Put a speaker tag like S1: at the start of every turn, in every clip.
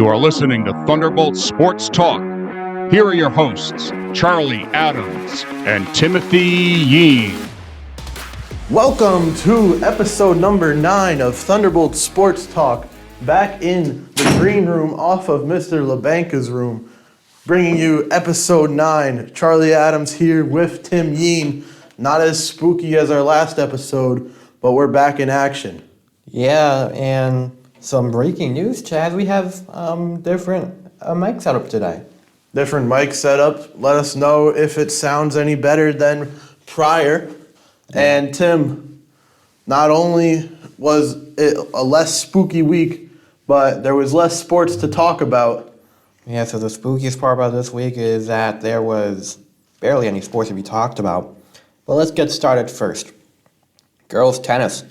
S1: You are listening to Thunderbolt Sports Talk. Here are your hosts, Charlie Adams and Timothy Yeen.
S2: Welcome to episode number 9 of Thunderbolt Sports Talk, back in the green room off of Mr. LaBanca's room, bringing you episode 9. Charlie Adams here with Tim Yeen. Not as spooky as our last episode, but we're back in action.
S3: Yeah, and some breaking news, Chad. We have different mic setup today.
S2: Different mic setup. Let us know if it sounds any better than prior. And Tim, not only was it a less spooky week, but there was less sports to talk about.
S3: Yeah, so the spookiest part about this week is that there was barely any sports to be talked about. But let's get started first. Girls tennis.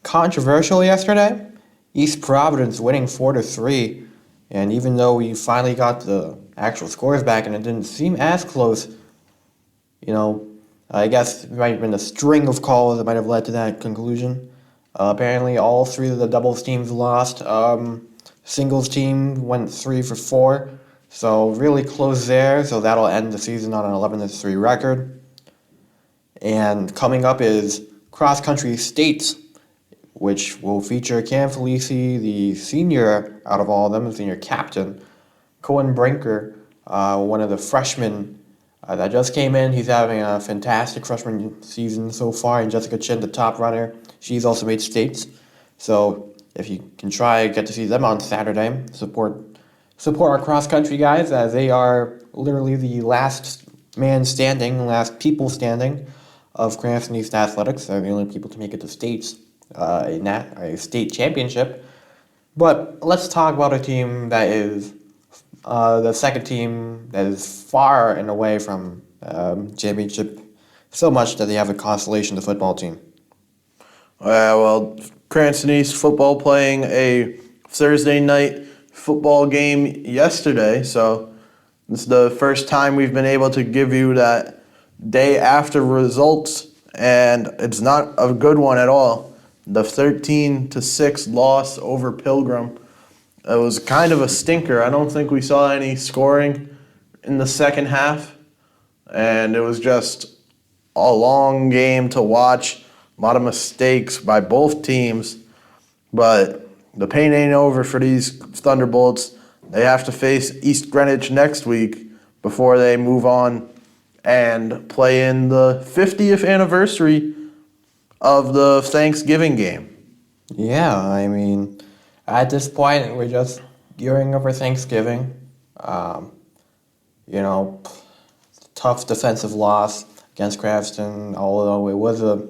S3: Controversial yesterday. East Providence winning 4-3. And even though we finally got the actual scores back and it didn't seem as close, I guess it might have been a string of calls that might have led to that conclusion. Apparently, all three of the doubles teams lost. Singles team went 3 for 4. So really close there. So that'll end the season on an 11-3 record. And coming up is cross-country states, which will feature Cam Felici, the senior out of all of them, the senior captain. Cohen Brinker, one of the freshmen that just came in. He's having a fantastic freshman season so far. And Jessica Chin, the top runner, she's also made states. So if you can try, get to see them on Saturday. Support our cross-country guys, as they are literally the last man standing, last people standing of Cranston East Athletics. They're the only people to make it to states. In a state championship. But let's talk about a team that is the second team that is far and away from championship, so much that they have a constellation, the football team.
S2: Cranston East football playing a Thursday night football game yesterday, so this is the first time we've been able to give you that day after results, and it's not a good one at all. The 13-6 loss over Pilgrim. It was kind of a stinker. I don't think we saw any scoring in the second half. And it was just a long game to watch. A lot of mistakes by both teams. But the pain ain't over for these Thunderbolts. They have to face East Greenwich next week before they move on and play in the 50th anniversary of the Thanksgiving game.
S3: Yeah, I mean, at this point, we're just gearing up for Thanksgiving. Tough defensive loss against Cranston, although it was a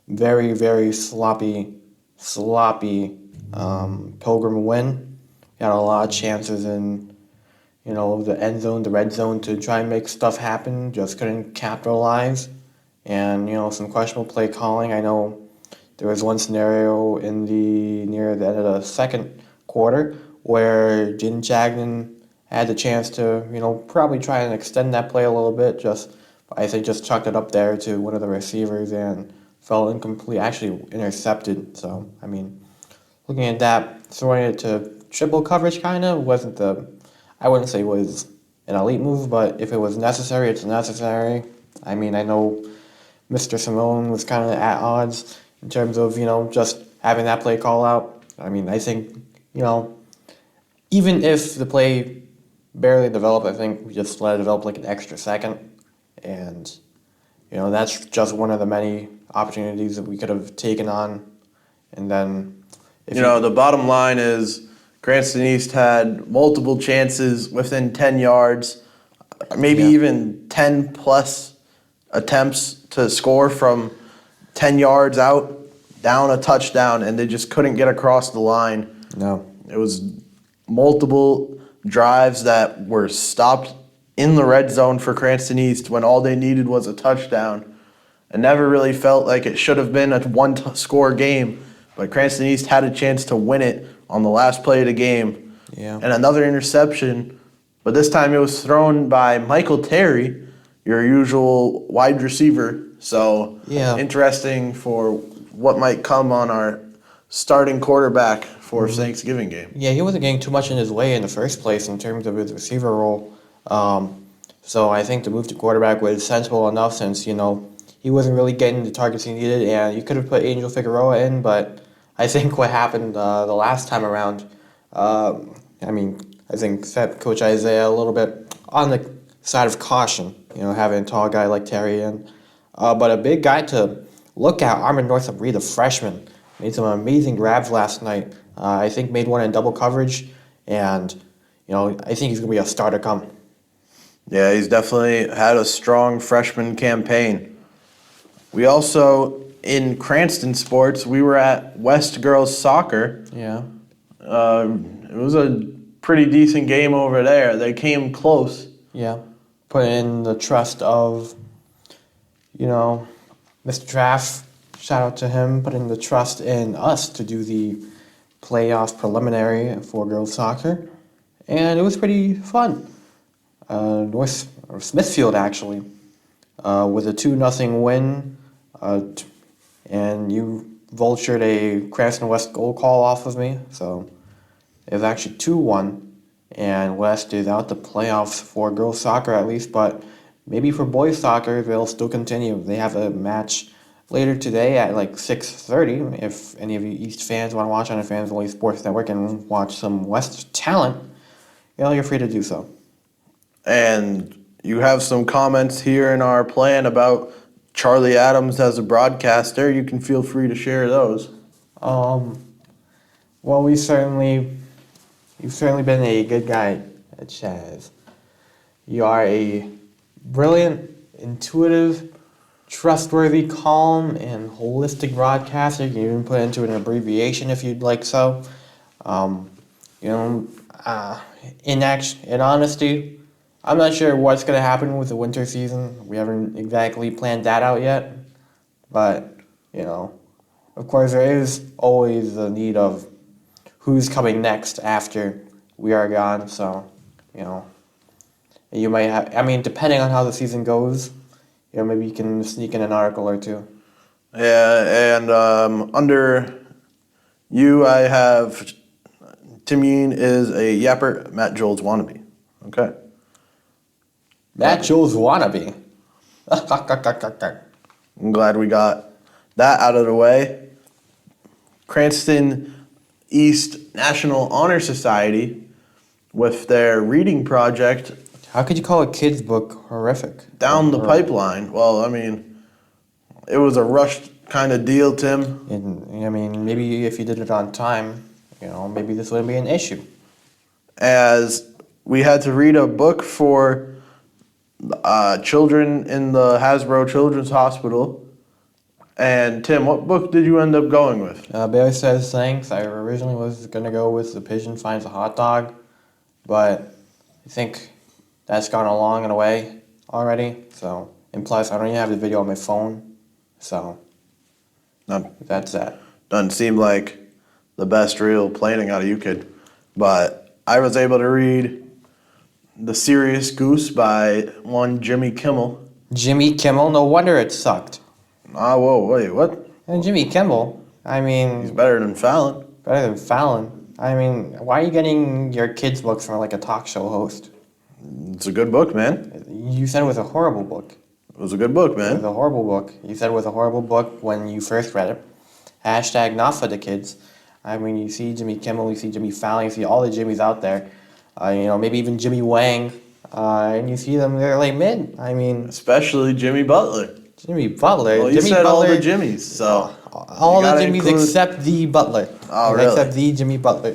S3: very, very sloppy Pilgrim win. We had a lot of chances in, the end zone, the red zone to try and make stuff happen, just couldn't capitalize. And, some questionable play calling. I know there was one scenario near the end of the second quarter where Jin Chagnon had the chance to, probably try and extend that play a little bit. I think just chucked it up there to one of the receivers and fell incomplete, actually intercepted. So, I mean, looking at that, throwing it to triple coverage kind of I wouldn't say it was an elite move, but if it was necessary, it's necessary. I mean, I know Mr. Simone was kind of at odds in terms of, just having that play call out. I mean, I think, even if the play barely developed, I think we just let it develop like an extra second. And, that's just one of the many opportunities that we could have taken on. And then,
S2: the bottom line is Cranston East had multiple chances within 10 yards, maybe even 10 plus attempts to score from 10 yards out, down a touchdown, and they just couldn't get across the line.
S3: No.
S2: It was multiple drives that were stopped in the red zone for Cranston East when all they needed was a touchdown. It never really felt like it should have been a one-score game, but Cranston East had a chance to win it on the last play of the game.
S3: Yeah.
S2: And another interception, but this time it was thrown by Michael Terry, your usual wide receiver. So interesting for what might come on our starting quarterback for Thanksgiving game.
S3: Yeah, he wasn't getting too much in his way in the first place in terms of his receiver role. So I think the move to quarterback was sensible enough since, he wasn't really getting the targets he needed, and you could have put Angel Figueroa in, but I think what happened the last time around, I think set Coach Isaiah a little bit on the side of caution, having a tall guy like Terry in. But a big guy to look at, Armin Northrup Reed, a freshman, made some amazing grabs last night. I think made one in double coverage, and I think he's going to be a star to come.
S2: Yeah, he's definitely had a strong freshman campaign. We also, in Cranston sports, we were at West Girls Soccer.
S3: Yeah.
S2: It was a pretty decent game over there. They came close.
S3: Yeah. Put in the trust of, Mr. Traff. Shout out to him. Put in the trust in us to do the playoff preliminary for girls soccer. And it was pretty fun. Smithfield, actually, with a 2-0 win. And you vultured a Cranston West goal call off of me. So it was actually 2-1. And West is out the playoffs for girls soccer at least, but maybe for boys soccer they'll still continue. They have a match later today at like 6:30. If any of you East fans want to watch on the Fans Only Sports Network and watch some West talent, you're free to do so.
S2: And you have some comments here in our plan about Charlie Adams as a broadcaster. You can feel free to share those.
S3: Well, you've certainly been a good guy at Chaz. You are a brilliant, intuitive, trustworthy, calm, and holistic broadcaster. You can even put into an abbreviation if you'd like so. In honesty, I'm not sure what's going to happen with the winter season. We haven't exactly planned that out yet. But, of course there is always the need of who's coming next after we are gone. So, you might have, depending on how the season goes, maybe you can sneak in an article or two.
S2: Yeah, and under you, I have Tim Yeen is a yapper, Matt Joel's wannabe. Okay.
S3: Matt Joel's wannabe.
S2: I'm glad we got that out of the way. Cranston East National Honor Society with their reading project.
S3: How could you call a kid's book horrific?
S2: Down the pipeline. Well, it was a rushed kind of deal, Tim.
S3: And, maybe if you did it on time, maybe this wouldn't be an issue.
S2: As we had to read a book for children in the Hasbro Children's Hospital. And Tim, what book did you end up going with?
S3: Bailey Says Thanks. I originally was going to go with The Pigeon Finds a Hot Dog, but I think that's gone along and away already. So, and plus, I don't even have the video on my phone. So, that's that.
S2: Doesn't seem like the best real planning out of you, kid. But I was able to read The Serious Goose by one Jimmy Kimmel.
S3: Jimmy Kimmel? No wonder it sucked.
S2: Whoa, wait, what?
S3: And Jimmy Kimmel,
S2: He's better than Fallon.
S3: Better than Fallon. Why are you getting your kids' books from like a talk show host?
S2: It's a good book, man.
S3: You said it was a horrible book.
S2: It was a good book,
S3: It was
S2: man.
S3: a horrible book. You said it was a horrible book when you first read it. Hashtag not for the kids. You see Jimmy Kimmel, you see Jimmy Fallon, you see all the Jimmys out there. Maybe even Jimmy Wang. And you see them, they're like mid.
S2: Especially Jimmy Butler.
S3: Jimmy Butler.
S2: Well, you
S3: Jimmy
S2: said
S3: Butler,
S2: all the Jimmys, so.
S3: all the Jimmys except the Butler.
S2: Oh, really?
S3: Except the Jimmy Butler.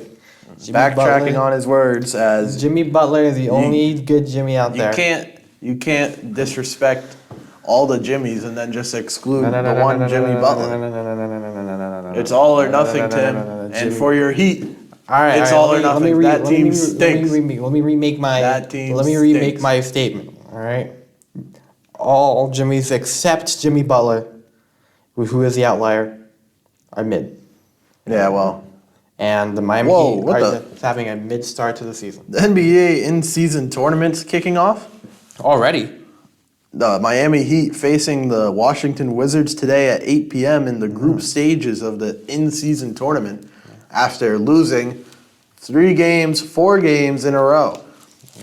S3: Jimmy
S2: Backtracking
S3: Butler,
S2: on his words as
S3: Jimmy Butler is the only good Jimmy out there.
S2: you can't disrespect all the Jimmys and then just exclude the one Jimmy Butler. It's all or nothing, Tim. And for your Heat, it's all or nothing. That team stinks.
S3: Let me remake my statement. All right. All Jimmys except Jimmy Butler, who is the outlier, are mid.
S2: Yeah, well.
S3: And the Miami Heat are having a mid start to the season.
S2: The NBA in-season tournament's kicking off.
S3: Already?
S2: The Miami Heat facing the Washington Wizards today at 8 p.m. in the group stages of the in-season tournament. after losing 4 games in a row.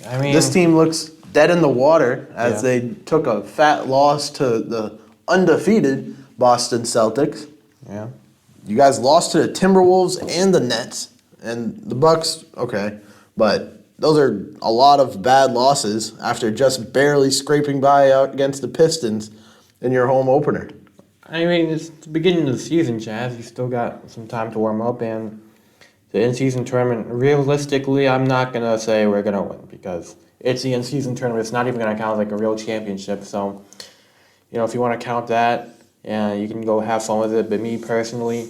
S3: I mean,
S2: This team looks dead in the water as
S3: Yeah.
S2: they took a fat loss to the undefeated Boston Celtics.
S3: yeah.
S2: You guys lost to the Timberwolves and the Nets, and the Bucks. Okay, but those are a lot of bad losses after just barely scraping by out against the Pistons in your home opener.
S3: I mean, it's the beginning of the season, Chaz. You still got some time to warm up, and the in-season tournament, realistically, I'm not going to say we're going to win because it's the in-season tournament. It's not even going to count like a real championship. So, if you want to count that, you can go have fun with it. But me personally,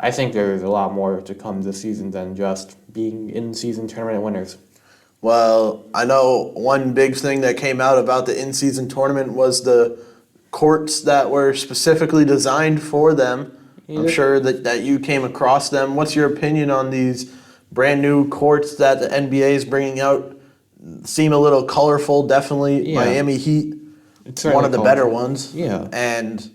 S3: I think there's a lot more to come this season than just being in-season tournament winners.
S2: Well, I know one big thing that came out about the in-season tournament was the courts that were specifically designed for them. I'm
S3: Yeah.
S2: sure that you came across them. What's your opinion on these brand new courts that the NBA is bringing out? Seem a little colorful, definitely.
S3: Yeah.
S2: Miami Heat,
S3: It's
S2: one of the
S3: certainly
S2: better
S3: colorful.
S2: ones.
S3: Yeah.
S2: And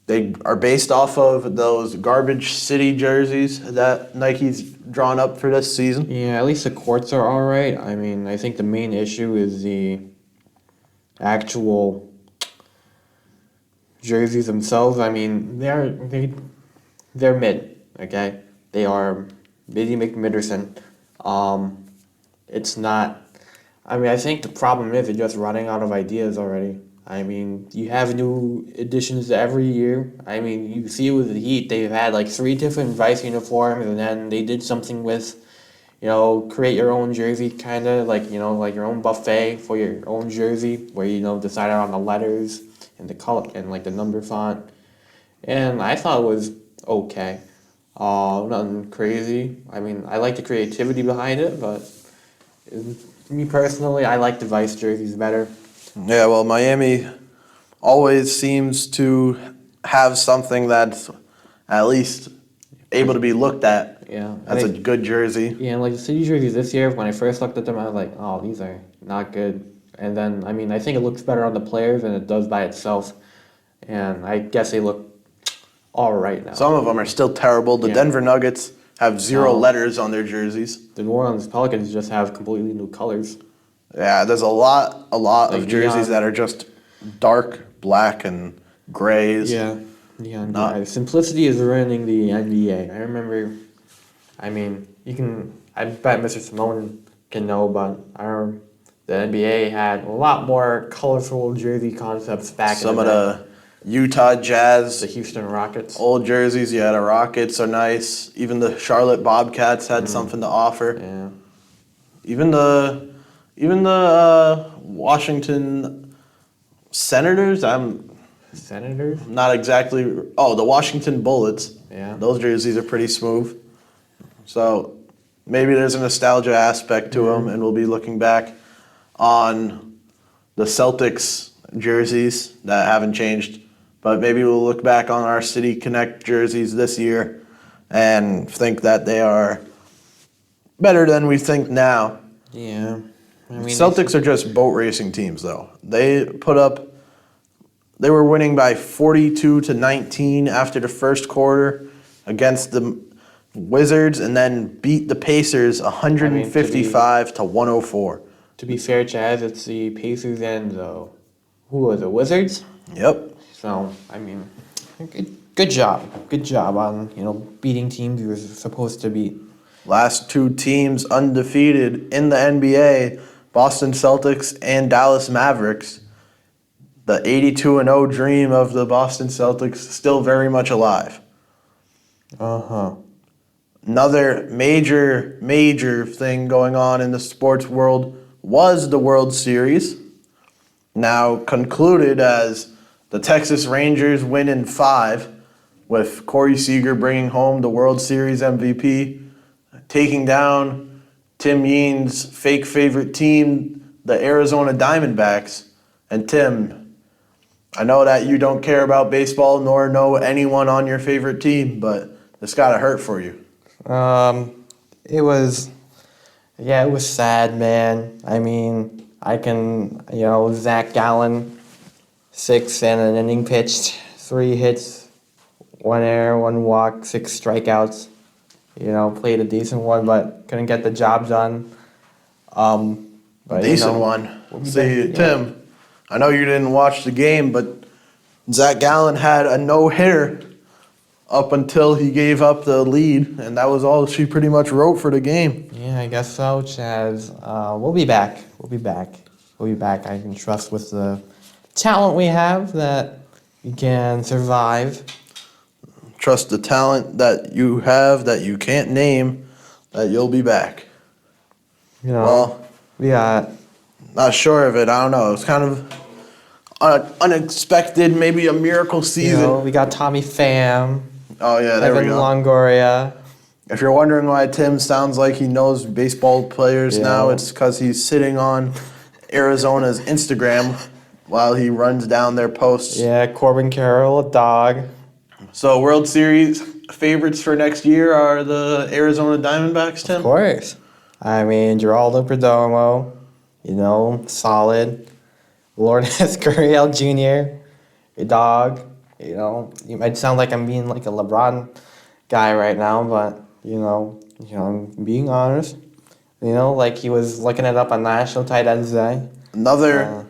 S2: they are based off of those Garbage City jerseys that Nike's drawn up for this season.
S3: Yeah, at least the courts are all right. I mean, I think the main issue is the actual jerseys themselves. I mean, they're mid. Okay, they are Biddy McMidderson. It's not. I mean, I think the problem is they're just running out of ideas already. I mean, you have new additions every year. I mean, you see with the Heat, they've had like 3 different Vice uniforms, and then they did something with, create your own jersey, kind of like, like your own buffet for your own jersey, where decided on the letters and the color and like the number font. And I thought it was okay. Nothing crazy. I mean, I like the creativity behind it, but me personally, I like the Vice jerseys better.
S2: Yeah, well, Miami always seems to have something that's at least able to be looked at
S3: Yeah.
S2: as a good jersey.
S3: Yeah, and like the City jerseys this year, when I first looked at them, I was like, oh, these are not good. And then, I mean, I think it looks better on the players than it does by itself. And I guess they look all right now.
S2: Some of them are still terrible. The
S3: Yeah.
S2: Denver Nuggets have 0
S3: Oh.
S2: letters on their jerseys.
S3: The New Orleans Pelicans just have completely new colors.
S2: Yeah, there's a lot
S3: Like
S2: of jerseys
S3: neon.
S2: that are just dark black and grays.
S3: Yeah.
S2: Not-
S3: Yeah. Simplicity is ruining the NBA. I remember, I mean, I bet Mr. Simone can know, but the NBA had a lot more colorful jersey concepts back
S2: Some
S3: in
S2: of
S3: the day.
S2: the Utah Jazz
S3: The Houston Rockets.
S2: old jerseys, yeah, the Rockets are nice. Even the Charlotte Bobcats had something to offer.
S3: Yeah.
S2: Even the Washington Senators, I'm
S3: Senators?
S2: not exactly. Oh, the Washington Bullets.
S3: Yeah.
S2: Those jerseys are pretty smooth. So maybe there's a nostalgia aspect to them, and we'll be looking back on the Celtics jerseys that haven't changed. But maybe we'll look back on our City Connect jerseys this year and think that they are better than we think now.
S3: Yeah. I mean,
S2: Celtics are just boat racing teams, though. They were winning by 42-19 after the first quarter against the Wizards, and then beat the Pacers 155 to 104.
S3: to be fair, Chaz, it's the Pacers and who was it, Wizards?
S2: Yep.
S3: So, I mean, good job. Good job on, beating teams you were supposed to beat.
S2: Last 2 teams undefeated in the NBA, Boston Celtics and Dallas Mavericks. The 82-0 dream of the Boston Celtics still very much alive.
S3: Uh-huh.
S2: Another major thing going on in the sports world was the World Series. Now concluded as the Texas Rangers win in 5, with Corey Seager bringing home the World Series MVP, taking down Tim Yeen's fake favorite team, the Arizona Diamondbacks. And Tim, I know that you don't care about baseball nor know anyone on your favorite team, but this gotta hurt for you.
S3: It was sad, man. I mean, Zach Gallen, 6 and an inning pitched, 3 hits, 1 error, 1 walk, 6 strikeouts. Played a decent one, but couldn't get the job done. But,
S2: Decent one.
S3: we'll be
S2: See,
S3: back,
S2: Tim, I know you didn't watch the game, but Zach Gallen had a no-hitter up until he gave up the lead, and that was all she pretty much wrote for the game.
S3: Yeah, I guess so, Chaz. We'll be back. We'll be back. We'll be back. I can trust with the talent we have that we can survive.
S2: Trust the talent that you have that you can't name, that you'll be back. Well,
S3: We got
S2: not sure of it. I don't know. It's kind of unexpected, maybe a miracle season.
S3: we got Tommy Pham,
S2: Oh, yeah, there
S3: Evan
S2: we go.
S3: Longoria.
S2: If you're wondering why Tim sounds like he knows baseball players now,
S3: Yeah.
S2: it's because he's sitting on Arizona's Instagram while he runs down their posts.
S3: Yeah, Corbin Carroll, a dog.
S2: So World Series favorites for next year are the Arizona Diamondbacks, Tim?
S3: Of course. I mean, Geraldo Perdomo, solid. Lourdes Gurriel Jr., a dog. You might sound like I'm being like a LeBron guy right now, but I'm being honest. Like he was looking it up on National Tight Ends Day.
S2: Another.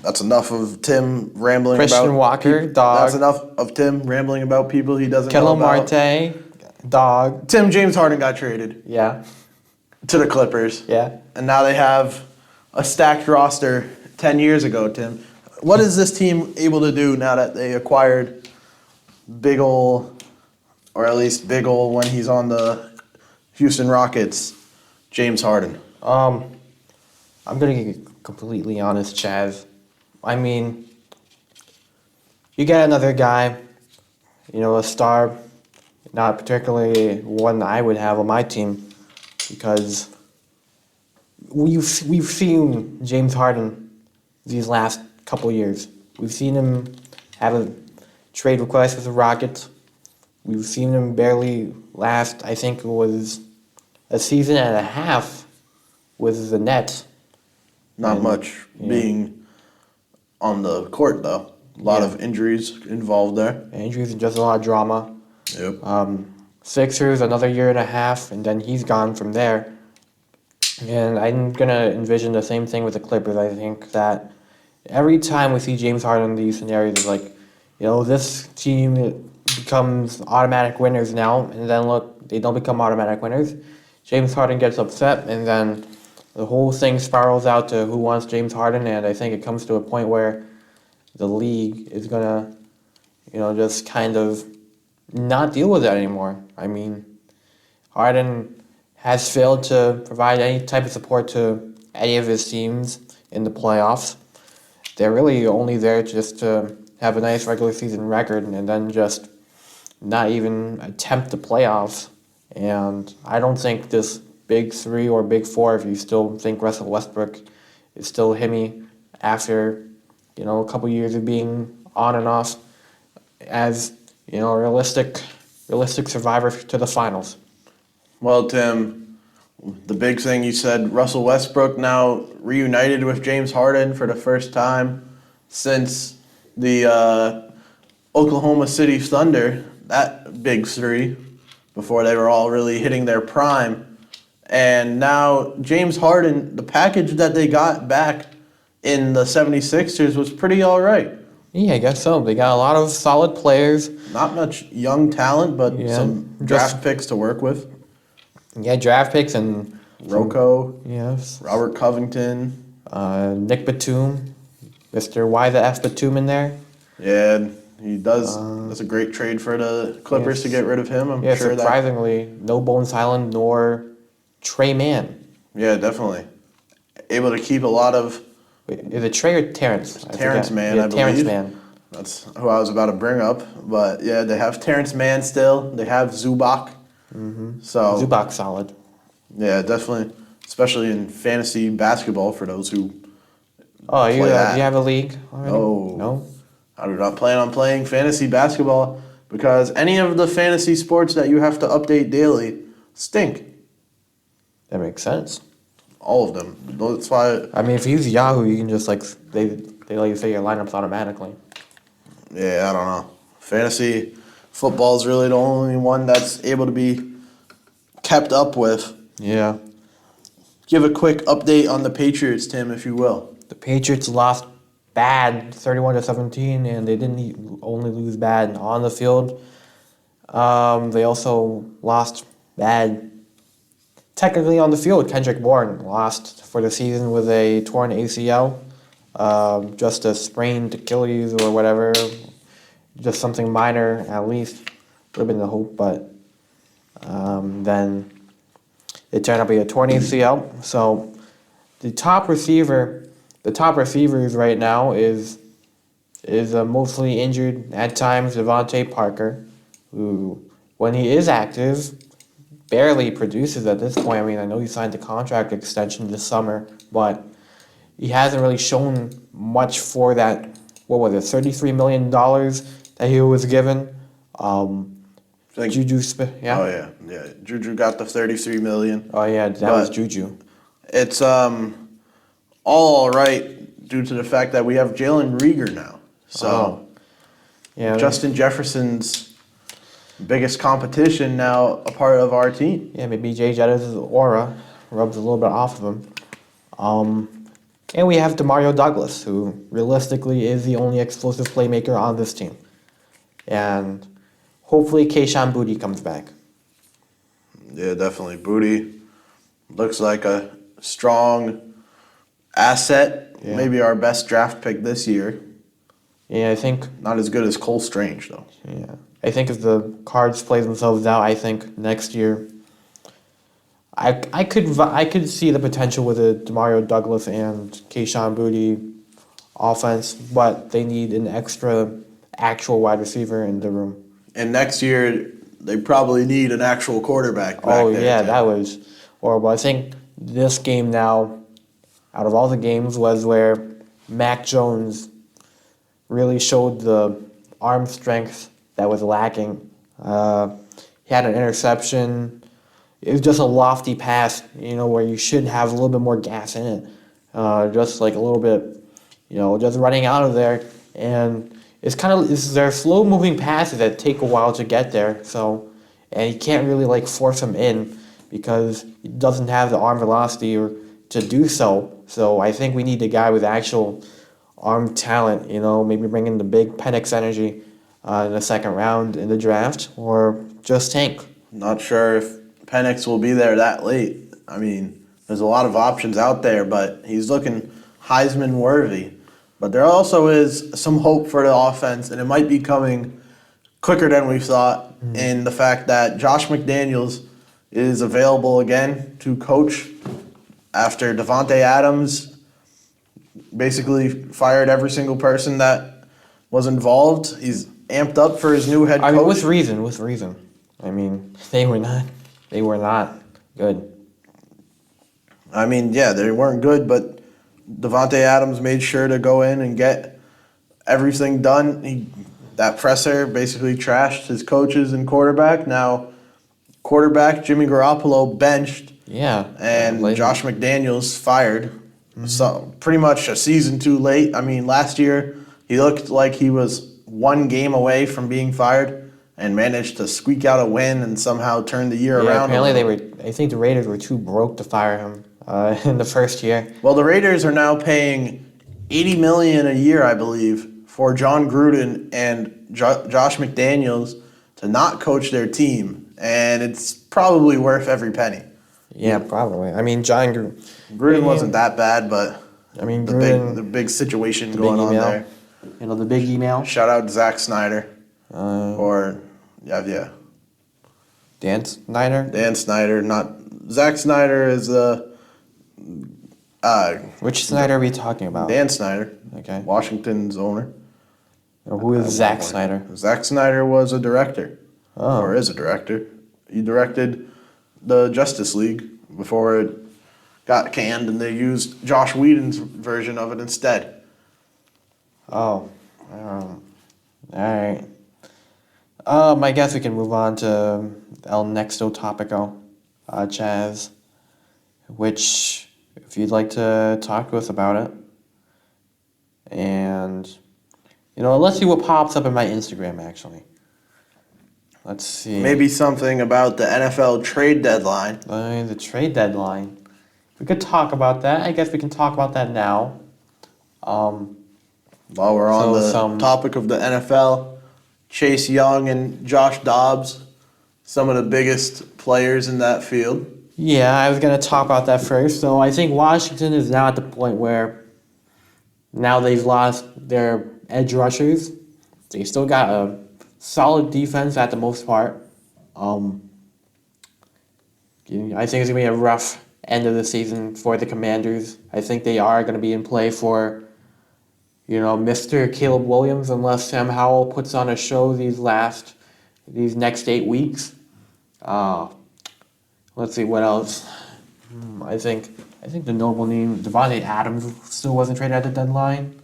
S2: That's enough of Tim rambling
S3: Christian
S2: about.
S3: Walker, dog.
S2: That's enough of Tim rambling about people he doesn't know
S3: Kettle
S2: about.
S3: Marte, dog.
S2: Tim, James Harden got traded
S3: Yeah,
S2: to the Clippers,
S3: yeah.
S2: and now they have a stacked roster 10 years ago, Tim. What is this team able to do now that they acquired Big Ol', or at least Big Ol' when he's on the Houston Rockets, James Harden?
S3: I'm gonna get completely honest, Chaz. I mean, you get another guy, a star, not particularly one I would have on my team, because we've seen James Harden these last couple years. We've seen him have a trade request with the Rockets. We've seen him barely last, I think it was a season and a half with the Nets.
S2: Not
S3: And-
S2: much
S3: yeah.
S2: being on the court, though. A lot
S3: Yeah.
S2: of injuries involved there.
S3: Injuries and just a lot of drama.
S2: Yep.
S3: Sixers, another year and a half, and then he's gone from there. And I'm going to envision the same thing with the Clippers. I think that every time we see James Harden in these scenarios, it's like, this team becomes automatic winners now, and then look, they don't become automatic winners. James Harden gets upset, and then the whole thing spirals out to who wants James Harden, and I think it comes to a point where the league is going to, just kind of not deal with that anymore. I mean, Harden has failed to provide any type of support to any of his teams in the playoffs. They're really only there just to have a nice regular season record and then just not even attempt the playoffs. And I don't think this big three or big four, if you still think Russell Westbrook is still himmy after, a couple years of being on and off, as, a realistic survivor to the finals.
S2: Well, Tim, the big thing you said, Russell Westbrook now reunited with James Harden for the first time since the Oklahoma City Thunder, that big three, before they were all really hitting their prime. And now James Harden, the package that they got back in the 76ers was pretty all right.
S3: Yeah, I guess so. They got a lot of solid players.
S2: Not much young talent, but
S3: Yeah,
S2: some
S3: just-
S2: draft picks to work with.
S3: Yeah, draft picks and
S2: Rocco,
S3: yes,
S2: Robert Covington.
S3: Nick Batum, Mr. Y the F Batum in there.
S2: Yeah, he does. That's a great trade for the Clippers
S3: yes.
S2: to get rid of him. I'm
S3: Yeah,
S2: sure that.
S3: surprisingly, no Bones Highland nor Trey Mann.
S2: Yeah, definitely. Able to keep a lot of.
S3: Wait, is it Trey or Terrence? I
S2: Terrence
S3: forget.
S2: Mann,
S3: yeah,
S2: I
S3: Terrence
S2: believe.
S3: Mann.
S2: That's who I was about to bring up. But yeah, they have Terrence Mann still. They have Zubac. So
S3: Zubac solid.
S2: yeah, definitely, especially in fantasy basketball for those who.
S3: Oh, you,
S2: Play that.
S3: do you have a league already?
S2: No.
S3: No?
S2: I do not plan on playing fantasy basketball because any of the fantasy sports that you have to update daily stink.
S3: That makes sense.
S2: All of them. That's why.
S3: I mean, if you use Yahoo, you can just they let you say your lineups automatically.
S2: Yeah, I don't know. Fantasy Football's really the only one that's able to be kept up with.
S3: Yeah.
S2: Give a quick update on the Patriots, Tim, if you will.
S3: The Patriots lost bad 31-17, and they didn't only lose bad on the field. They also lost bad technically on the field. Kendrick Bourne lost for the season with a torn ACL, just a sprained Achilles or whatever, just something minor at least. Would have been the hope, but then it turned out to be a torn ACL. So the top receivers right now is a mostly injured at times Devontae Parker, who, when he is active, barely produces at this point. I mean, I know he signed a contract extension this summer, but he hasn't really shown much for that. What was it, $33 million that he was given?
S2: Like,
S3: Juju Smith, yeah.
S2: Oh yeah. Juju got the $33 million.
S3: Oh yeah, that was Juju.
S2: It's all right due to the fact that we have Jalen Reagor now. So
S3: Yeah.
S2: Justin Jefferson's biggest competition now a part of our team.
S3: Yeah, maybe Jay Jettis' aura rubs a little bit off of him. And we have Demario Douglas, who realistically is the only explosive playmaker on this team. And hopefully Keishawn Boutte comes back.
S2: Yeah, definitely. Booty looks like a strong asset.
S3: Yeah.
S2: Maybe our best draft pick this year.
S3: Yeah, I think.
S2: Not as good as Cole Strange, though.
S3: Yeah, I think if the Cards play themselves out, I think next year, I could see the potential with a Demario Douglas and Keishawn Boutte offense, but they need an extra actual wide receiver in the room.
S2: And next year, they probably need an actual quarterback back
S3: Oh
S2: there,
S3: yeah,
S2: too.
S3: that was horrible. I think this game now, out of all the games, was where Mac Jones really showed the arm strength that was lacking. He had an interception. It was just a lofty pass, where you should have a little bit more gas in it. Just like a little bit, just running out of there. And they're slow moving passes that take a while to get there. So, and you can't really force him in because he doesn't have the arm velocity to do so. So I think we need a guy with actual arm talent, maybe bring in the big Penix energy in the second round in the draft, or just tank.
S2: Not sure if Penix will be there that late. I mean, there's a lot of options out there, but he's looking Heisman worthy. But there also is some hope for the offense, and it might be coming quicker than we thought in the fact that Josh McDaniels is available again to coach after Davante Adams basically fired every single person that was involved. He's amped up for his new head coach.
S3: I mean, with reason. I mean, they were not good.
S2: I mean, yeah, they weren't good, but Davante Adams made sure to go in and get everything done. That presser basically trashed his coaches and quarterback. Now, quarterback Jimmy Garoppolo benched.
S3: Yeah.
S2: And Josh McDaniels fired. So pretty much a season too late. I mean, last year he looked like he was one game away from being fired and managed to squeak out a win and somehow turn the year around.
S3: Apparently I think the Raiders were too broke to fire him in the first year.
S2: Well, the Raiders are now paying $80 million a year, I believe, for John Gruden and Josh McDaniels to not coach their team, and it's probably worth every penny.
S3: Yeah, probably. I mean, John
S2: Gruden wasn't that bad, but
S3: I mean,
S2: the big situation going on there.
S3: The big email.
S2: Shout out to Zack Snyder. Yeah.
S3: Dan Snyder?
S2: Dan Snyder, not Zack Snyder is
S3: Which Snyder are we talking about?
S2: Dan Snyder.
S3: Okay.
S2: Washington's owner.
S3: Who is Zack Snyder?
S2: Zack Snyder was a director.
S3: Oh.
S2: Or is a director. He directed the Justice League before it got canned, and they used Josh Whedon's version of it instead.
S3: Oh. All right. I guess we can move on to El Nexto Topico, Chaz, which, if you'd like to talk to us about it, and, let's see what pops up in my Instagram, actually. Let's see.
S2: Maybe something about the NFL trade deadline.
S3: The trade deadline. We could talk about that. I guess we can talk about that now.
S2: While we're on
S3: So
S2: the
S3: some-
S2: topic of the NFL, Chase Young and Josh Dobbs, some of the biggest players in that field.
S3: Yeah, I was going to talk about that first. So I think Washington is now at the point where now they've lost their edge rushers. They still got a solid defense at the most part. I think it's going to be a rough end of the season for the Commanders. I think they are going to be in play for, Mr. Caleb Williams, unless Sam Howell puts on a show these next 8 weeks. Let's see what else. I think the notable name, Devontae Adams, still wasn't traded at the deadline.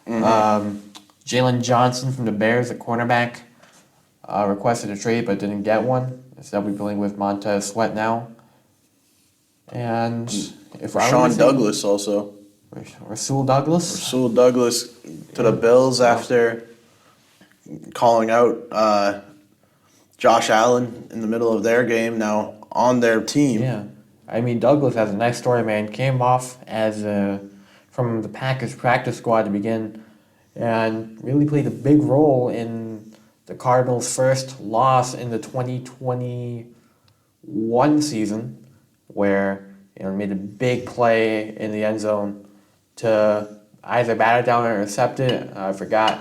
S3: Jalen Johnson from the Bears, a cornerback, requested a trade but didn't get one. Instead, we're dealing with Montez Sweat now. And if
S2: Sean Douglas also.
S3: Rasul Douglas.
S2: Rasul Douglas to the Bills after calling out Josh Allen in the middle of their game, now on their team.
S3: Yeah. I mean, Douglas has a nice story, man. Came off from the Packers practice squad to begin and really played a big role in the Cardinals' first loss in the 2021 season, where made a big play in the end zone to either bat it down or intercept it. I forgot.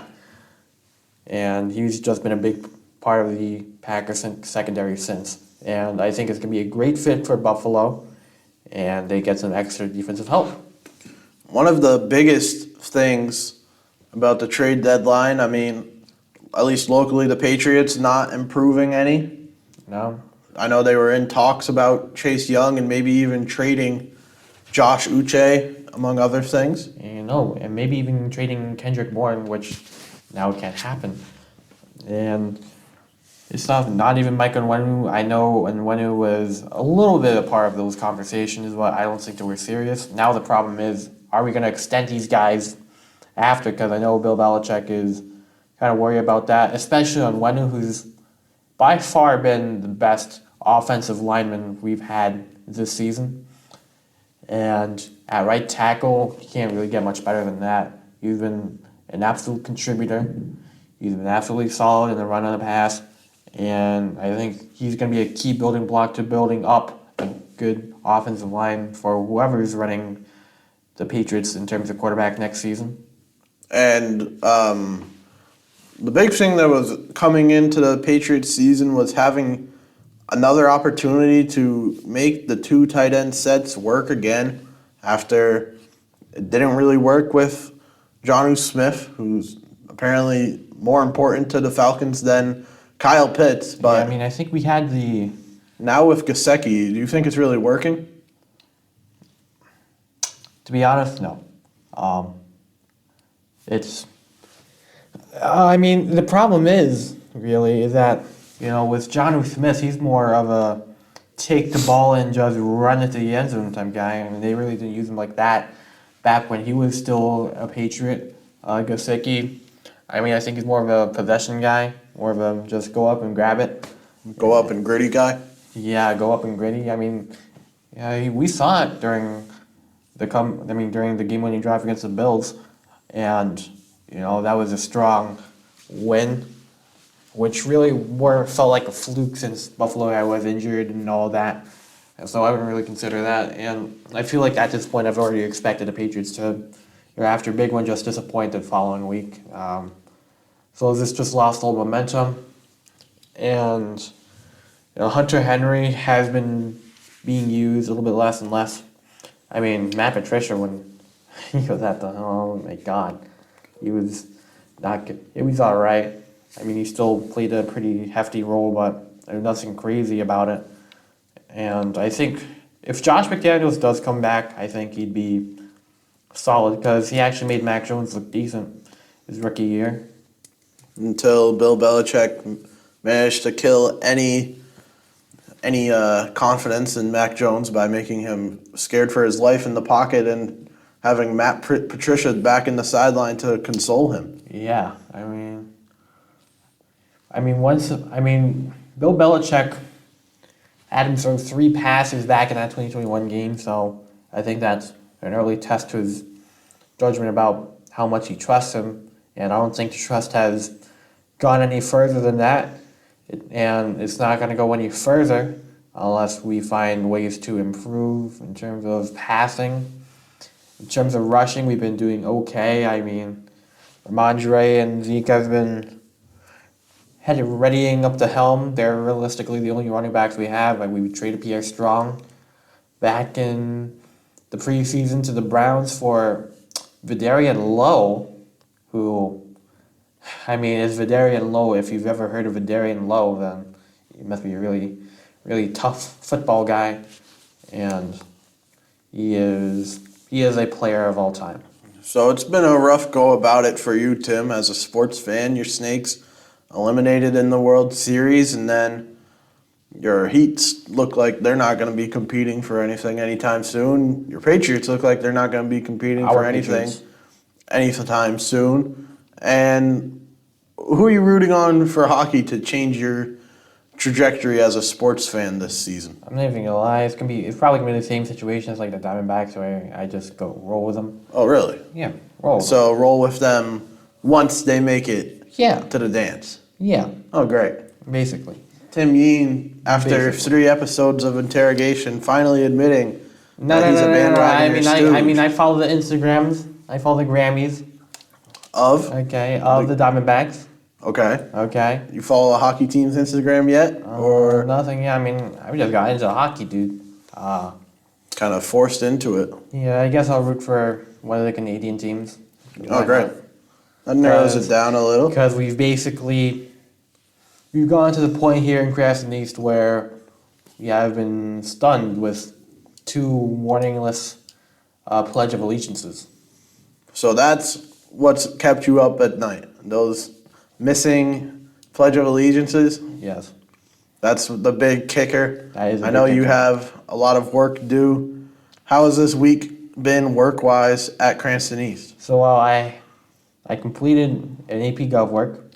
S3: And he's just been a big part of the Packers secondary since. And I think it's going to be a great fit for Buffalo, and they get some extra defensive help.
S2: One of the biggest things about the trade deadline, I mean, at least locally, the Patriots not improving any.
S3: No?
S2: I know they were in talks about Chase Young and maybe even trading Josh Uche, among other things.
S3: And maybe even trading Kendrick Bourne, which now can't happen. And it's not even Mike Onwenu. I know Onwenu was a little bit a part of those conversations, but I don't think they were serious. Now the problem is, are we going to extend these guys after? Because I know Bill Belichick is kind of worried about that, especially Onwenu, who's by far been the best offensive lineman we've had this season. And at right tackle, you can't really get much better than that. He's been an absolute contributor. He's been absolutely solid in the run and the pass. And I think he's going to be a key building block to building up a good offensive line for whoever's running the Patriots in terms of quarterback next season.
S2: And the big thing that was coming into the Patriots season was having another opportunity to make the two tight end sets work again after it didn't really work with Jonnu Smith, who's apparently more important to the Falcons than Kyle Pitts. But
S3: Yeah, I think we had the...
S2: now with Gesicki, do you think it's really working?
S3: To be honest, no. The problem is that, with Jonnu Smith, he's more of a take the ball and just run it to the end zone type guy. They really didn't use him like that back when he was still a Patriot. Gesicki, I think he's more of a possession guy, more of a just go up and grab it.
S2: Go up and gritty guy?
S3: Yeah, go up and gritty. We saw it during the game-winning drive against the Bills, and that was a strong win, which really felt like a fluke since Buffalo was injured and all that. And so I wouldn't really consider that. And I feel like at this point I've already expected the Patriots to, after a big one, just disappoint the following week. So this just lost all momentum. And Hunter Henry has been being used a little bit less and less. Matt Patricia, when he was at oh my God, he was not good. It was all right. He still played a pretty hefty role, but there's nothing crazy about it. And I think if Josh McDaniels does come back, I think he'd be solid because he actually made Mac Jones look decent his rookie year.
S2: Until Bill Belichick managed to kill any confidence in Mac Jones by making him scared for his life in the pocket and having Matt Patricia back in the sideline to console him.
S3: Yeah, Bill Belichick had him throw 3 passes back in that 2021 game, so I think that's an early test to his judgment about how much he trusts him, and I don't think the trust has gone any further than that, and it's not going to go any further unless we find ways to improve in terms of passing. In terms of rushing, we've been doing okay. Ramondre and Zeke have been readying up the helm. They're realistically the only running backs we have. We traded Pierre Strong back in the preseason to the Browns for Vidarian Lowe, who, is Vidarian Lowe. If you've ever heard of Vidarian Lowe, then he must be a really, really tough football guy, and he is a player of all time.
S2: So it's been a rough go about it for you, Tim, as a sports fan. Your Snakes eliminated in the World Series, and then your Heats look like they're not going to be competing for anything anytime soon. Your Patriots look like they're not going to be competing for anything anytime soon. And who are you rooting on for hockey to change your trajectory as a sports fan this season?
S3: I'm not even gonna lie. It's probably gonna be the same situation as like the Diamondbacks, where I just go roll with them.
S2: Oh, really?
S3: Yeah, roll.
S2: So roll with them once they make it
S3: Yeah.
S2: to the dance.
S3: Yeah,
S2: Oh, great.
S3: basically.
S2: Tim Yeen, after
S3: Basically.
S2: 3 episodes of interrogation, finally admitting
S3: No,
S2: that he's a bandwagon
S3: I follow the Instagrams. I follow the Grammys.
S2: of.
S3: Okay, of the Diamondbacks.
S2: Okay.
S3: Okay.
S2: You follow a hockey team's Instagram yet? Or
S3: Nothing. Yeah, I just got into hockey, dude.
S2: kind of forced into it?
S3: Yeah, I guess I'll root for one of the Canadian teams.
S2: Oh, great. That narrows it down a little.
S3: Because we've gone to the point here in Cranston East where we have been stunned with 2 warningless Pledge of Allegiances.
S2: So that's what's kept you up at night. Those missing Pledge of Allegiances.
S3: Yes.
S2: That's the big kicker.
S3: That is a
S2: I know
S3: big
S2: you
S3: kicker.
S2: have a lot of work to do. How has this week been work-wise at Cranston East?
S3: So I completed an AP Gov work.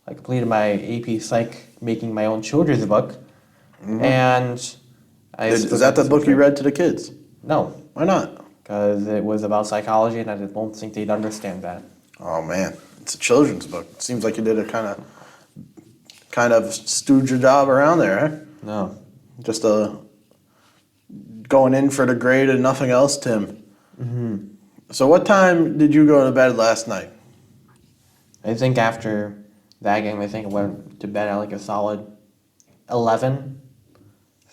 S3: I completed my AP Psych, making my own children's book, and
S2: Is that the book you read to the kids?
S3: No,
S2: Why not?
S3: because it was about psychology, and I don't think they'd understand that.
S2: Oh man, it's a children's book. It seems like you did a kind of stewed your job around there, eh?
S3: No.
S2: Just going in for the grade and nothing else, Tim.
S3: Mm-hmm.
S2: So what time did you go to bed last night?
S3: I think after that game, I went to bed at like a solid 11.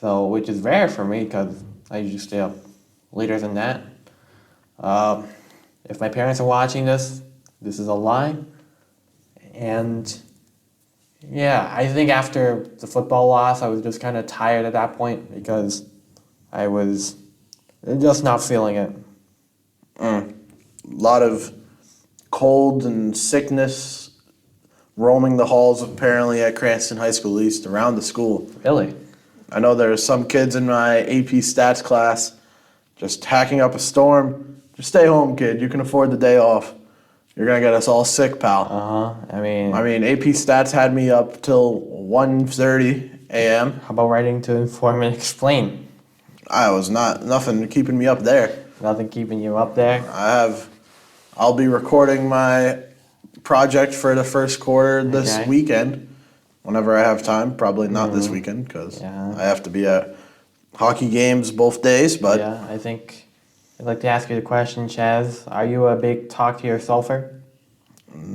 S3: So, which is rare for me because I usually stay up later than that. If my parents are watching this is a lie. And yeah, I think after the football loss, I was just kind of tired at that point because I was just not feeling it.
S2: A lot of cold and sickness roaming the halls apparently at Cranston High School East around the school.
S3: Really?
S2: I know there's some kids in my AP stats class just hacking up a storm. Just stay home, kid. You can afford the day off. You're going to get us all sick, pal.
S3: I mean,
S2: AP stats had me up till 1:30 a.m.
S3: how about writing to inform and explain?
S2: I was nothing keeping me up there.
S3: Nothing keeping you up there?
S2: I'll be recording my project for the first quarter this
S3: Okay.
S2: weekend, whenever I have time. Probably not this weekend because
S3: Yeah.
S2: I have to be at hockey games both days. But
S3: Yeah, I think I'd like to ask you the question, Chaz. Are you a big talk to yourselfer?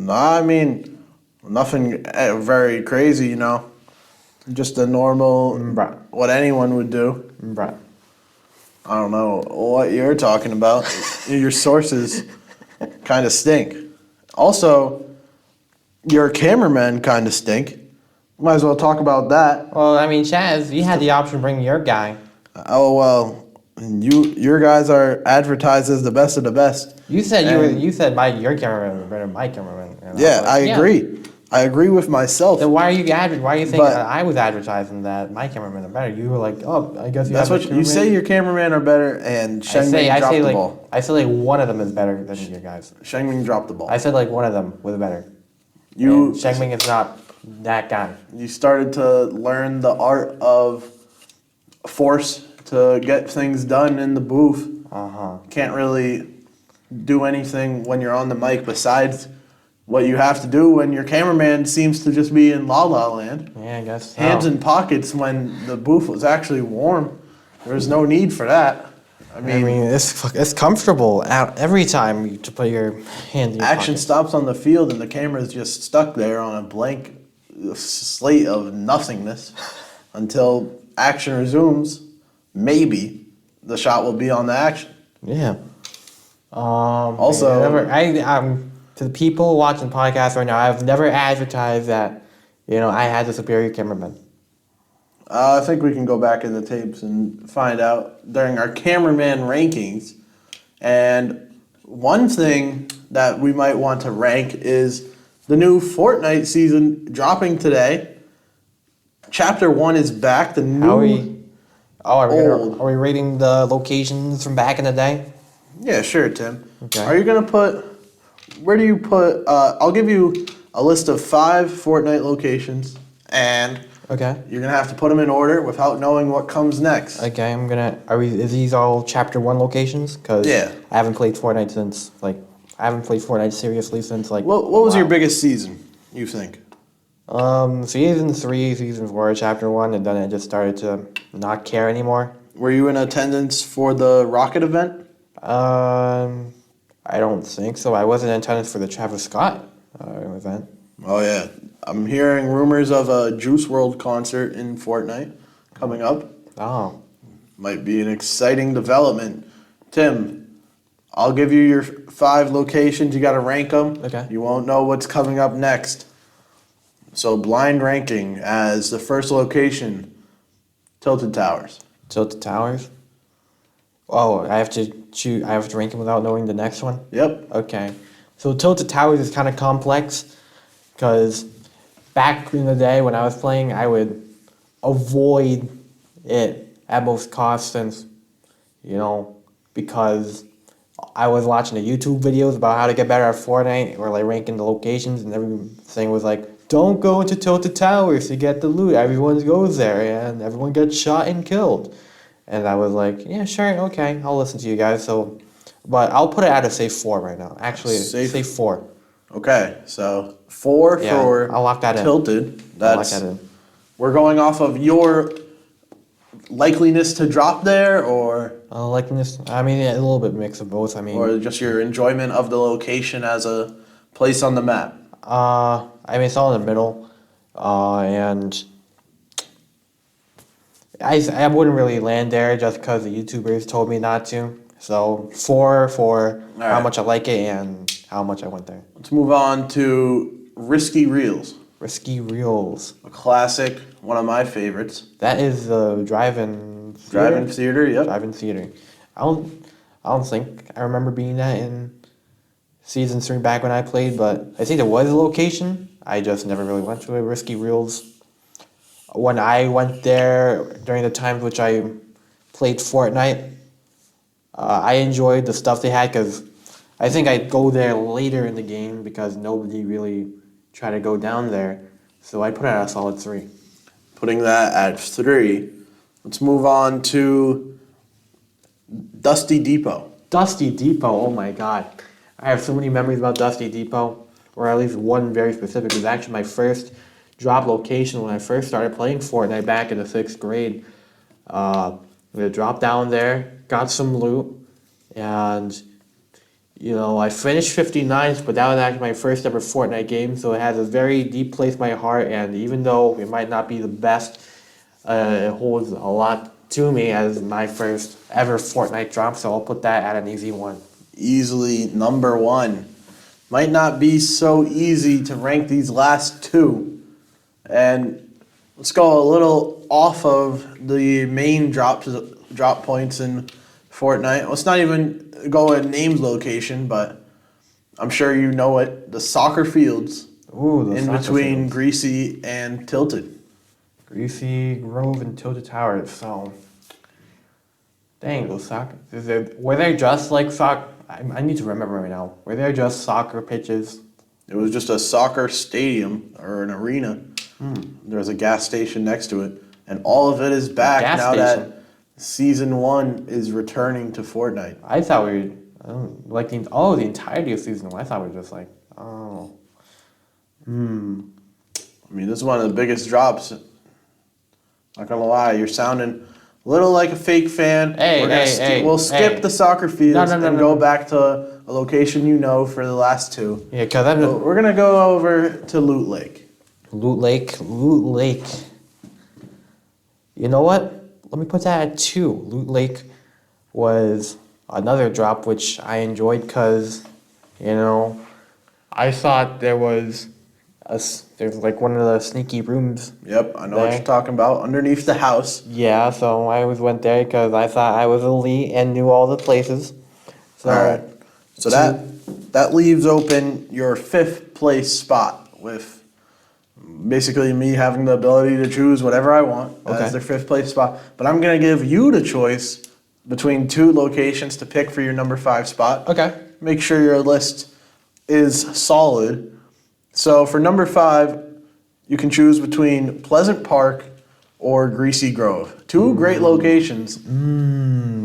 S2: I mean, nothing very crazy, you know. Just a normal,
S3: Bruh.
S2: what anyone would do.
S3: Bruh.
S2: I don't know what you're talking about. Your sources kind of stink. Also, your cameramen kind of stink. Might as well talk about that.
S3: Well, I mean, Chaz, you had the option to bring your guy.
S2: Oh well, your guys are advertised as the best of the best.
S3: You said
S2: And-
S3: your cameraman was better than my cameraman. And
S2: Yeah,
S3: was
S2: I
S3: like,
S2: agree. I agree with myself.
S3: Then why are you thinking
S2: But-
S3: that I was advertising that my cameraman are better? You were like, oh, I guess you
S2: That's
S3: have
S2: what
S3: a
S2: you say.
S3: cameraman?
S2: Your cameramen are better, and
S3: I
S2: Shengming
S3: say
S2: dropped the ball.
S3: like I say like one of them is better than your guys.
S2: Shengming dropped the ball.
S3: I said like one of them was better.
S2: You
S3: And Shengming is not that guy.
S2: You started to learn the art of force to get things done in the booth. Can't really do anything when you're on the mic besides what you have to do when your cameraman seems to just be in La La Land.
S3: Yeah, I guess so.
S2: Hands in pockets when the booth was actually warm. There was no need for that. I
S3: I
S2: mean,
S3: mean, it's comfortable every time you to put your hand in your
S2: action
S3: pocket.
S2: stops on the field and the camera's just stuck there on a blank slate of nothingness until action resumes. Maybe the shot will be on the action.
S3: Yeah.
S2: Also-
S3: To the people watching the podcast right now, I've never advertised that, I had the superior cameraman.
S2: I think we can go back in the tapes and find out during our cameraman rankings. And one thing that we might want to rank is the new Fortnite season dropping today. Chapter 1 is back. The new
S3: How are we? Oh,
S2: Old.
S3: are we rating the locations from back in the day?
S2: Yeah, sure, Tim.
S3: Okay.
S2: Are you going to put... Where do you put... I'll give you a list of 5 Fortnite locations, and
S3: Okay.
S2: you're going to have to put them in order without knowing what comes next.
S3: Okay, is these all chapter 1 locations? Because
S2: Yeah.
S3: I haven't played Fortnite since, I haven't played Fortnite seriously since,
S2: What was your
S3: wow.
S2: biggest season, you think?
S3: Season 3, Season 4, chapter 1, and then I just started to not care anymore.
S2: Were you in attendance for the Rocket event?
S3: I don't think so. I wasn't in attendance for the Travis Scott event.
S2: Oh, yeah. I'm hearing rumors of a Juice WRLD concert in Fortnite coming up.
S3: Oh,
S2: Might be an exciting development. Tim, I'll give you your 5 locations. You got to rank them.
S3: Okay.
S2: You won't know what's coming up next. So, blind ranking as the first location, Tilted Towers.
S3: Tilted Towers. Oh, I have to rank them without knowing the next one?
S2: Yep.
S3: Okay. So Tilted Towers is kind of complex because back in the day when I was playing, I would avoid it at most cost since, because I was watching the YouTube videos about how to get better at Fortnite or ranking the locations, and everything was like, don't go into Tilted Towers to get the loot. Everyone goes there and everyone gets shot and killed. And I was like, yeah, sure, okay, I'll listen to you guys. But I'll put it at a safe 4 right now. Actually, safe 4.
S2: Okay, so 4
S3: Yeah,
S2: for
S3: I'll lock that in.
S2: Tilted.
S3: I'll lock that in.
S2: We're going off of your likeliness to drop there, or
S3: Likeness. I mean, yeah, a little bit mix of both. I mean,
S2: or just your enjoyment of the location as a place on the map.
S3: it's all in the middle, and I wouldn't really land there just because the YouTubers told me not to. So 4 for how
S2: right.
S3: much I like it and how much I went there.
S2: Let's move on to Risky Reels,
S3: Risky Reels.
S2: a classic, one of my favorites.
S3: That is the drive-in.
S2: Drive-in theater, yep.
S3: Drive-in theater. I don't think I remember being that in Season 3 back when I played, but I think there was a location. I just never really went to it. Risky Reels. When I went there during the times which I played Fortnite, I enjoyed the stuff they had because I think I'd go there later in the game because nobody really tried to go down there. So I put it at a solid 3.
S2: Putting that at 3. Let's move on to Dusty Depot.
S3: Dusty Depot, oh my god. I have so many memories about Dusty Depot, or at least one very specific. It was actually my first drop location when I first started playing Fortnite back in the 6th grade. We dropped down there, got some loot, and I finished 59th, but that was actually my first ever Fortnite game, so it has a very deep place in my heart, and even though it might not be the best, it holds a lot to me as my first ever Fortnite drop, so I'll put that at an easy 1.
S2: Easily number 1. Might not be so easy to rank these last 2. And let's go a little off of the main drop points in Fortnite. Let's not even go a named location, but I'm sure you know it. The soccer fields
S3: Ooh, the
S2: in
S3: soccer
S2: between
S3: fields.
S2: Greasy and Tilted.
S3: Greasy, Grove, and Tilted Towers, so... Dang, those soccer... Were they just like soccer... I need to remember right now. Were they just soccer pitches?
S2: It was just a soccer stadium or an arena. There's a gas station next to it, and all of it is back
S3: gas
S2: now
S3: station?
S2: that season 1 is returning to Fortnite.
S3: I thought we were, like the entirety of season 1. I thought we were just like, oh.
S2: I mean, this is one of the biggest drops. Not gonna lie, you're sounding a little like a fake fan. We'll skip the soccer fields and go back to a location you know for the last 2.
S3: Yeah, because I'm just,
S2: We're gonna go over to Loot Lake.
S3: Loot Lake. You know what? Let me put that at 2. Loot Lake was another drop which I enjoyed because, I thought there's like one of the sneaky rooms.
S2: Yep, I know what you're talking about. Underneath the house.
S3: Yeah, so I always went there because I thought I was elite and knew all the places. So,
S2: All right. So that leaves open your 5th place spot with basically me having the ability to choose whatever I want as their 5th place spot. But I'm going to give you the choice between 2 locations to pick for your number 5 spot.
S3: Okay.
S2: Make sure your list is solid. So for number 5, you can choose between Pleasant Park or Greasy Grove. 2 great locations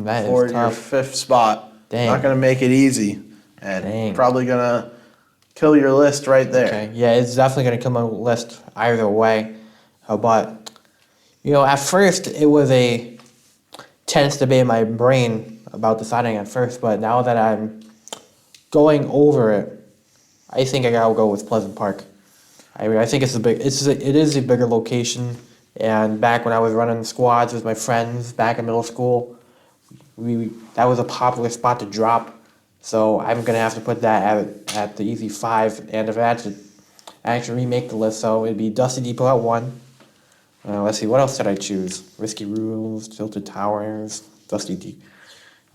S3: That
S2: for
S3: is
S2: your
S3: tough.
S2: 5th spot.
S3: Dang.
S2: Not going to make it easy. And
S3: Dang.
S2: probably going to kill your list right there.
S3: Okay. Yeah, it's definitely going to come on the list either way. But, at first it was a tense debate in my brain about deciding at first, but now that I'm going over it, I think I gotta go with Pleasant Park. I mean, I think it is a bigger location, and back when I was running squads with my friends back in middle school, that was a popular spot to drop. So I'm gonna have to put that at the easy 5, and if I had to actually remake the list, so it'd be Dusty Depot at 1. Let's see, what else did I choose? Risky Rules, Tilted Towers, Dusty Depot.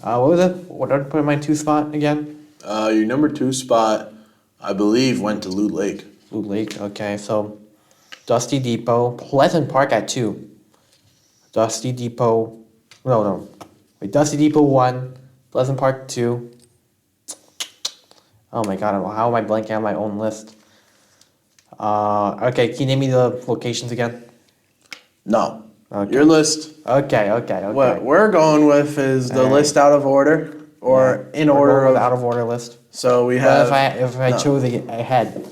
S3: What was it? What did I put in my 2 spot again?
S2: Your number 2 spot, I believe, went to Loot Lake.
S3: Loot Lake, okay, so Dusty Depot, Pleasant Park at 2. Dusty Depot, Dusty Depot 1, Pleasant Park 2. Oh my god, how am I blanking on my own list? Okay, can you name me the locations again?
S2: No.
S3: Okay.
S2: Your list,
S3: Okay.
S2: what we're going with is the list out of order or in order of...
S3: out of order list.
S2: So we
S3: But
S2: have...
S3: if I chose ahead.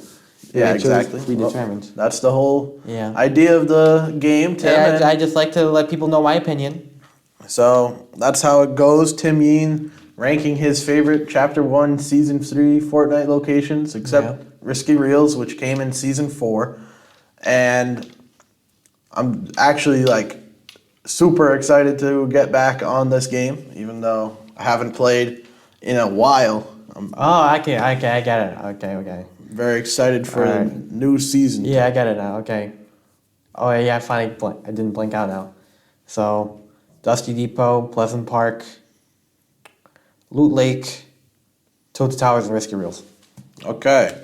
S2: Yeah,
S3: I chose
S2: exactly.
S3: Predetermined.
S2: Well, that's the whole
S3: Yeah.
S2: idea of the game, Tim.
S3: Yeah,
S2: and
S3: I just like to let people know my opinion.
S2: so that's how it goes. Tim Yeen ranking his favorite Chapter 1, Season 3 Fortnite locations, except Risky Reels, which came in Season 4. And I'm actually, super excited to get back on this game, even though I haven't played in a while. I'm
S3: Oh, okay, I get it. Okay.
S2: very excited for the
S3: Alright.
S2: new season.
S3: Yeah, I get it now. Okay. Oh yeah, I didn't blink out now. So, Dusty Depot, Pleasant Park, Loot Lake, Tilted Towers, and Risky Reels.
S2: Okay.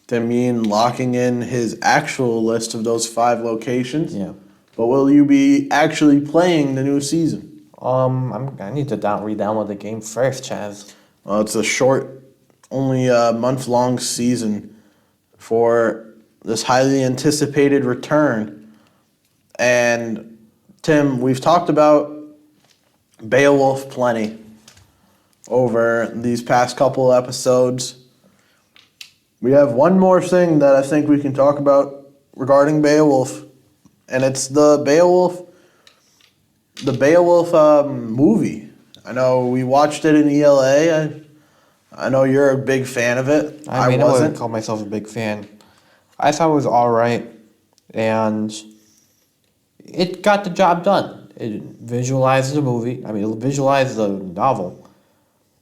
S2: Tim Yeen locking in his actual list of those 5 locations.
S3: Yeah.
S2: But will you be actually playing the new season?
S3: I need to re-download the game first, Chaz.
S2: Well, it's a short, only a month-long season for this highly anticipated return. And Tim, we've talked about Beowulf plenty over these past couple episodes. We have one more thing that I think we can talk about regarding Beowulf, and it's the Beowulf movie. I know we watched it in ELA. I know you're a big fan of it.
S3: I wouldn't call myself a big fan. I thought it was alright, and it got the job done. It visualized the movie. It visualized the novel,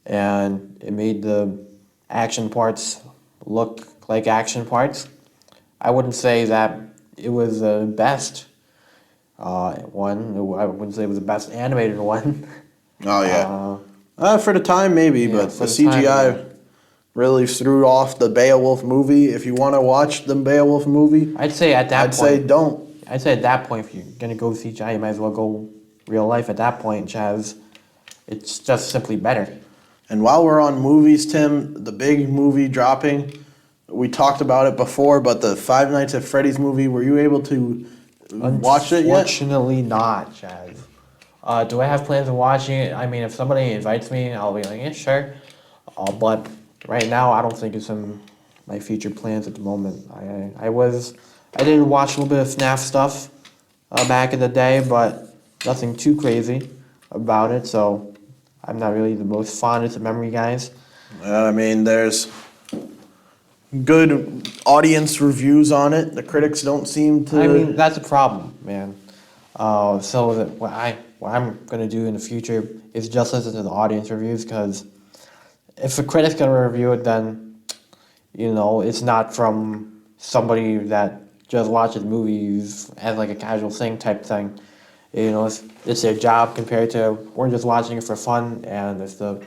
S3: and it made the action parts look like action parts. I wouldn't say that it was the best one. I wouldn't say it was the best animated one.
S2: Oh, yeah. For the time, maybe,
S3: yeah,
S2: but
S3: for
S2: the
S3: the time,
S2: CGI
S3: yeah.
S2: really threw off the Beowulf movie. If you want to watch the Beowulf movie,
S3: I'd say at that
S2: I'd say
S3: point.
S2: don't.
S3: I'd say at that point, if you're gonna go CGI, you might as well go real life. At that point, Chaz, it's just simply better.
S2: And while we're on movies, Tim, the big movie dropping we talked about it before, but the Five Nights at Freddy's movie, were you able to watch it yet?
S3: Unfortunately not, Chaz. Do I have plans of watching it? I mean, if somebody invites me, I'll be like, yeah, sure. But right now, I don't think it's in my future plans at the moment. I did watch a little bit of FNAF stuff back in the day, but nothing too crazy about it, so I'm not really the most fondest of memory guys.
S2: I mean, there's good audience reviews on it. The critics don't seem to.
S3: I mean, that's a problem, man. So that what I'm gonna do in the future is just listen to the audience reviews, because if a critic's gonna review it, then it's not from somebody that just watches movies as like a casual thing type thing. It's their job compared to we're just watching it for fun, and if the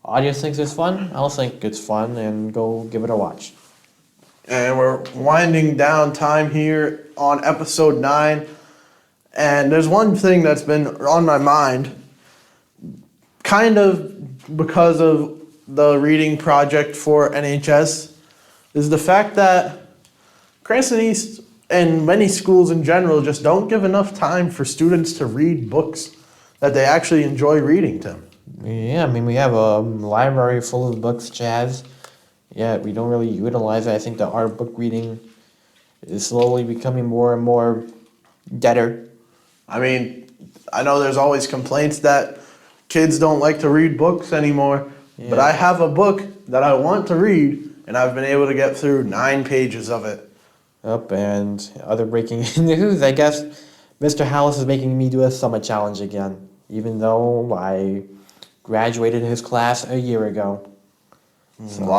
S3: audience thinks it's fun, I'll think it's fun and go give it a watch.
S2: And we're winding down time here on episode 9. And there's one thing that's been on my mind, kind of because of the reading project for NHS, is the fact that Cranston East and many schools in general just don't give enough time for students to read books that they actually enjoy reading, Tim.
S3: Yeah, I mean, we have a library full of books, Chaz. Yeah, we don't really utilize it. I think that our book reading is slowly becoming more and more deader.
S2: I mean, I know there's always complaints that kids don't like to read books anymore, but I have a book that I want to read, and I've been able to get through 9 pages of it.
S3: Yep, and other breaking news, I guess Mr. Hallis is making me do a summer challenge again, even though I graduated his class a year ago. So.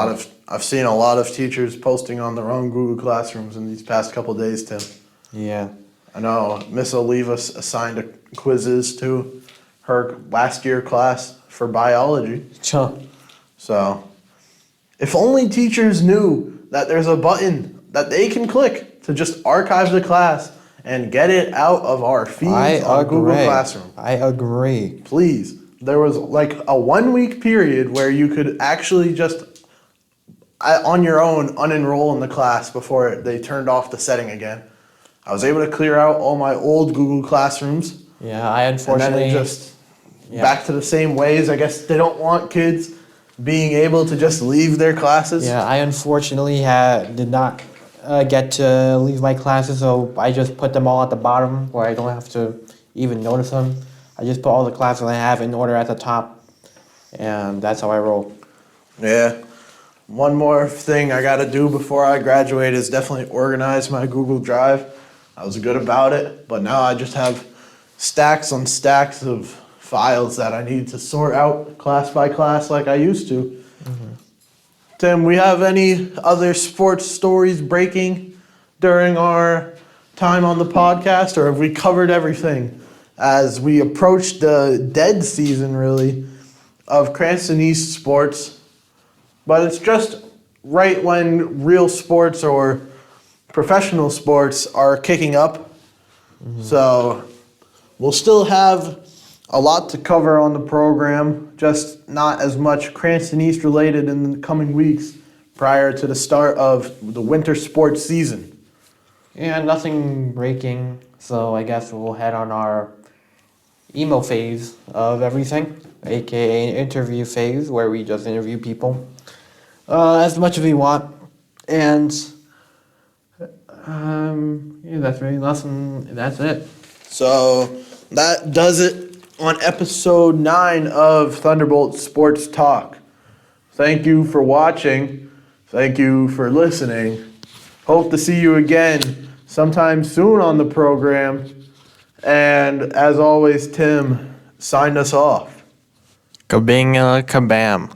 S2: I've seen a lot of teachers posting on their own Google Classrooms in these past couple of days, Tim.
S3: Yeah.
S2: I know Miss Oliva assigned quizzes to her last year class for biology. So, if only teachers knew that there's a button that they can click to just archive the class and get it out of our feeds on Google Classroom.
S3: I agree.
S2: Please. There was like a 1-week period where you could actually just, on your own, unenroll in the class before they turned off the setting again. I was able to clear out all my old Google Classrooms.
S3: Yeah, I unfortunately...
S2: And then back to the same ways. I guess they don't want kids being able to just leave their classes.
S3: Yeah, I unfortunately did not get to leave my classes, so I just put them all at the bottom where I don't have to even notice them. I just put all the classes I have in order at the top, and that's how I roll.
S2: Yeah. One more thing I got to do before I graduate is definitely organize my Google Drive. I was good about it, but now I just have stacks on stacks of files that I need to sort out class by class like I used to. Mm-hmm. Tim, we have any other sports stories breaking during our time on the podcast, or have we covered everything as we approach the dead season, really, of Cranston East sports? But it's just right when real sports or professional sports are kicking up. Mm-hmm. So we'll still have a lot to cover on the program, just not as much Cranston East related in the coming weeks prior to the start of the winter sports season.
S3: Yeah, nothing breaking, so I guess we'll head on our emo phase of everything, aka an interview phase where we just interview people as much as we want. And that's really nothing. That's it.
S2: So that does it on episode 9 of Thunderbolt Sports Talk. Thank you for watching. Thank you for listening. Hope to see you again sometime soon on the program. And as always, Tim signed us off.
S3: Kabing kabam.